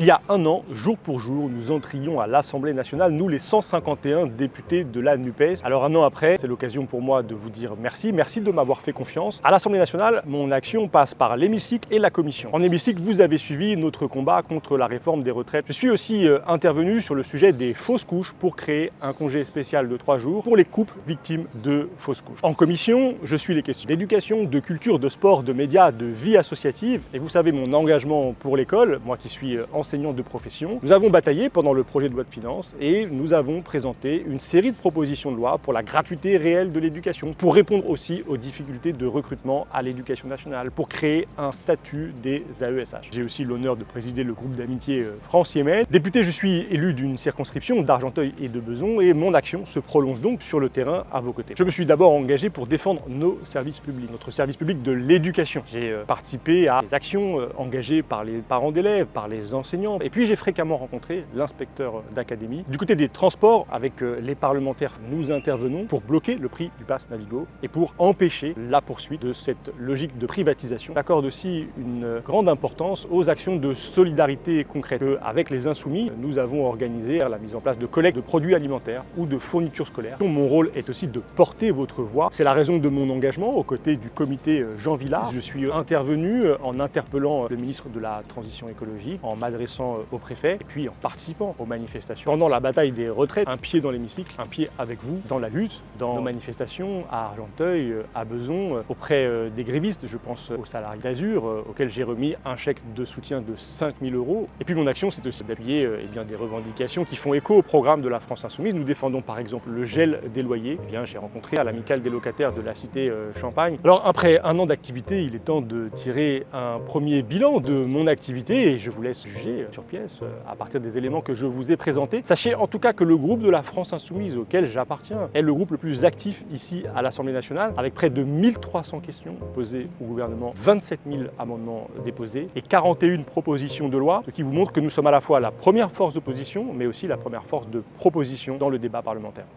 Il y a un an, jour pour jour, nous entrions à l'Assemblée nationale, nous les 151 députés de la NUPES. Alors un an après, c'est l'occasion pour moi de vous dire merci, merci de m'avoir fait confiance. À l'Assemblée nationale, mon action passe par l'hémicycle et la commission. En hémicycle, vous avez suivi notre combat contre la réforme des retraites. Je suis aussi intervenu sur le sujet des fausses couches pour créer un congé spécial de 3 jours pour les couples victimes de fausses couches. En commission, je suis les questions d'éducation, de culture, de sport, de médias, de vie associative. Et vous savez mon engagement pour l'école, moi qui suis enseignant de profession. Nous avons bataillé pendant le projet de loi de finances et nous avons présenté une série de propositions de loi pour la gratuité réelle de l'éducation, pour répondre aussi aux difficultés de recrutement à l'éducation nationale, pour créer un statut des AESH. J'ai aussi l'honneur de présider le groupe d'amitié France-Yémen. Député, je suis élu d'une circonscription d'Argenteuil et de Besançon et mon action se prolonge donc sur le terrain à vos côtés. Je me suis d'abord engagé pour défendre nos services publics, notre service public de l'éducation. J'ai participé à des actions engagées par les parents d'élèves, par les enseignants. Et puis j'ai fréquemment rencontré l'inspecteur d'académie. Du côté des transports, avec les parlementaires, nous intervenons pour bloquer le prix du pass Navigo et pour empêcher la poursuite de cette logique de privatisation. J'accorde aussi une grande importance aux actions de solidarité concrètes. Avec les Insoumis, nous avons organisé la mise en place de collectes de produits alimentaires ou de fournitures scolaires. Mon rôle est aussi de porter votre voix. C'est la raison de mon engagement aux côtés du comité Jean Villard. Je suis intervenu en interpellant le ministre de la Transition écologique, en m'adressant au préfet et puis en participant aux manifestations. Pendant la bataille des retraites, un pied dans l'hémicycle, un pied avec vous dans la lutte, dans nos manifestations à Argenteuil, à Besançon, auprès des grévistes, je pense aux salariés d'Azur, auxquels j'ai remis un chèque de soutien de 5 000 €. Et puis mon action, c'est aussi d'appuyer des revendications qui font écho au programme de la France Insoumise. Nous défendons par exemple le gel des loyers. J'ai rencontré à l'amicale des locataires de la cité Champagne. Alors après un an d'activité, il est temps de tirer un premier bilan de mon activité et je vous laisse juger sur pièce à partir des éléments que je vous ai présentés. Sachez en tout cas que le groupe de la France Insoumise auquel j'appartiens est le groupe le plus actif ici à l'Assemblée nationale, avec près de 1300 questions posées au gouvernement, 27 000 amendements déposés et 41 propositions de loi, ce qui vous montre que nous sommes à la fois la première force d'opposition, mais aussi la première force de proposition dans le débat parlementaire.